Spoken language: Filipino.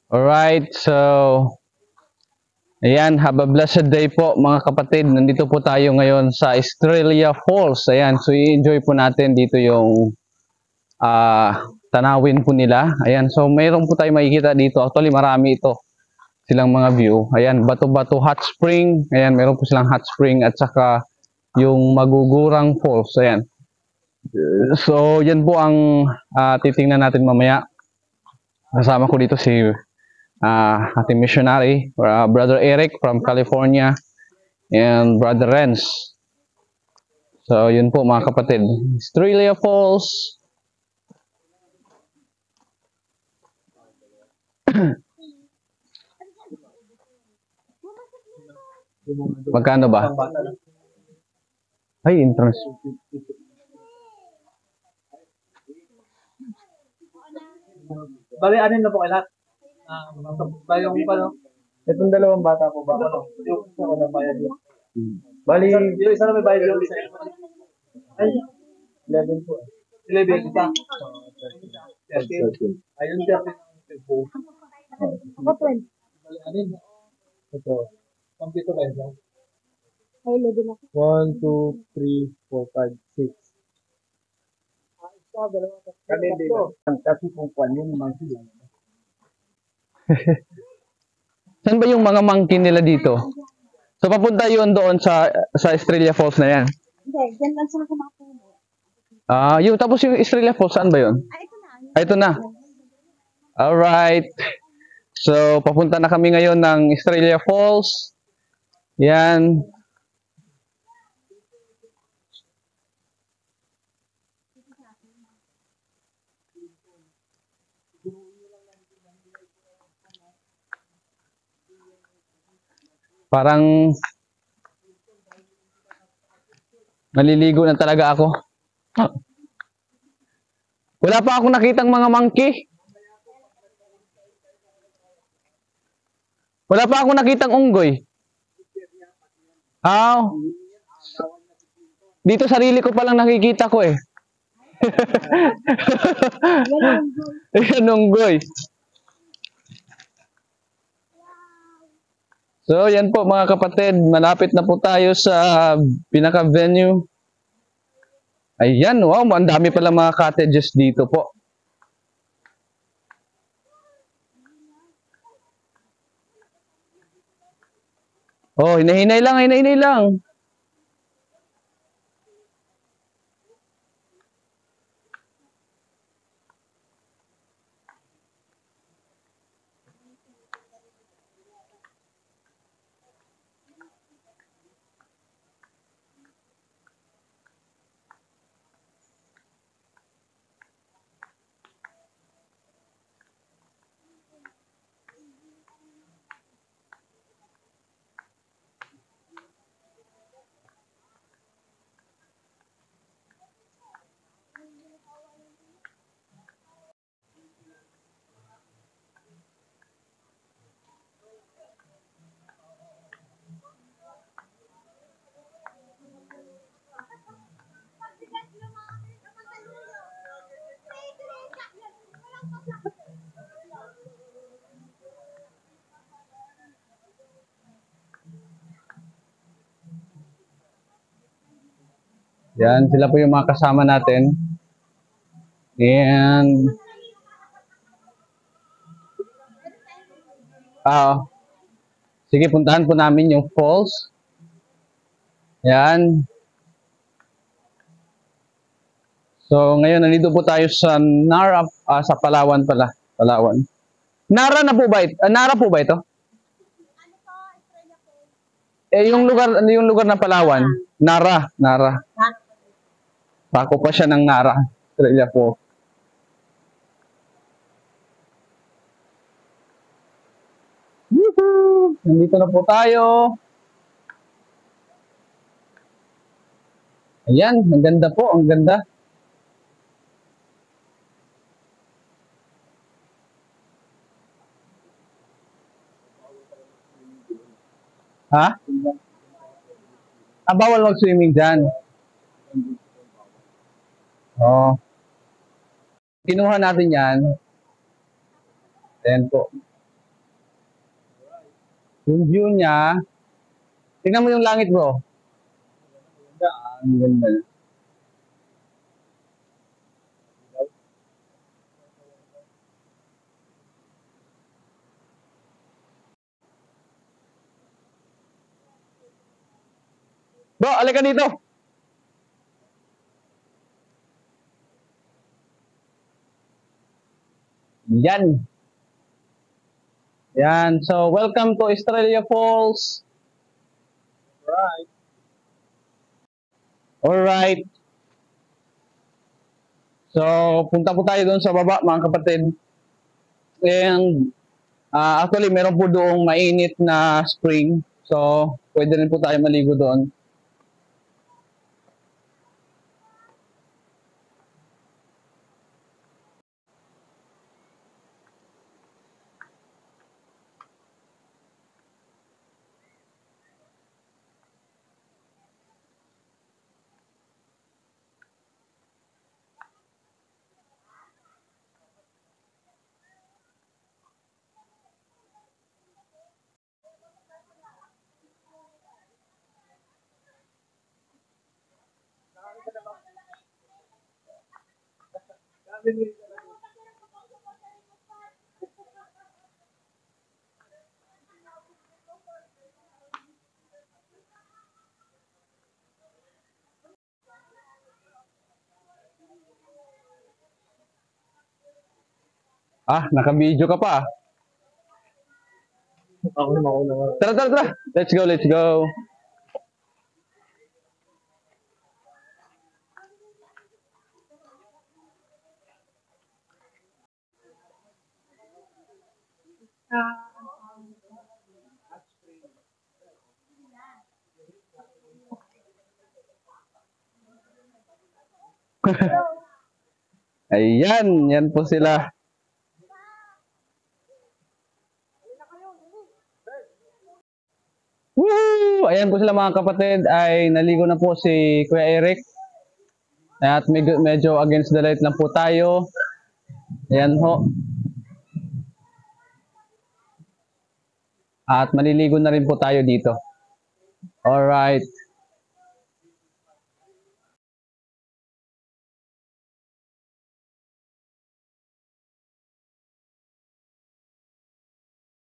Alright, so ayan, have a blessed day po mga kapatid. Nandito po tayo ngayon sa Estrella Falls. Ayan, so i-enjoy po natin dito yung tanawin po nila. Ayan, so mayroon po tayo makikita dito. Actually, marami ito silang mga view. Ayan, Bato-Bato Hot Spring. Ayan, mayroon po silang hot spring at saka yung Magugurang Falls. Ayan. So, yan po ang titingnan natin mamaya. Kasama ko dito si ating missionary, Brother Eric from California, and Brother Renz. So, yun po mga kapatid. Estrella Falls. Magkano ba? Ay, entrance. Bali, anin na po kayo lahat? Bayang pa, itong dalawang bata po ba? Yung isa ko na bayad yun. Bali, yung isa na may bayad yung isa. Ay, 11 po. 11 isa. 13. Ayun, 13 po. Ako 12. Bali, anin? Ito. Kompito ba yun? Ay, 11 ako. 1, 2, 3, 4, 5, 6. Kami dito. Kasi kung kwan yun, mga sila. Saan ba yung mga monkey nila dito? So, papunta yun doon sa Estrella Falls na yan. Hindi, dyan lang sila kumakulo. Tapos yung Estrella Falls, saan ba yun? Ito na. Ito na. Alright. So, papunta na kami ngayon ng Estrella Falls. Yan. Parang naliligo na talaga ako. Wala pa akong nakitang mga monkey. Wala pa akong nakitang unggoy. Dito sarili ko palang nakikita ko eh. Ayan, unggoy. So, yan po mga kapatid. Malapit na po tayo sa pinaka-venue. Ayan, wow. Ang dami pala mga cottages dito po. Oh, hinahinay lang, hinahinay lang. Yan, sila po yung mga kasama natin. And sige, puntahan po namin yung falls. Yan. So, ngayon nandito po tayo sa Nara, sa Palawan pala. Palawan. Nara na po ba ito? Nara po ba ito? Yung lugar ng Palawan. Nara. Bako pa siya ng Nara. Estrella po. Woohoo! Nandito na po tayo. Ayan, ang ganda po, ang ganda. Ha? Bawal mag-swimming dyan. Oh. Kinuha natin yan. Ayan po. Yung view niya, tingnan mo yung langit bro. Ang ganda. Bro, alika dito. Yan. Yan. So, welcome to Estrella Falls. Right. Alright. So, punta po tayo doon sa baba, mga kapatid. And, actually, meron po doong mainit na spring. So, pwede rin po tayo maligo doon. Naka-video ka pa. Ako naman. Tara, tara, tara. Let's go, let's go. Ayan, yan po sila. Woo! Ayan po sila mga kapatid, ay naligo na po si Kuya Eric. At medyo against the light lang po tayo. Ayan ho. At maliligo na rin po tayo dito. Alright.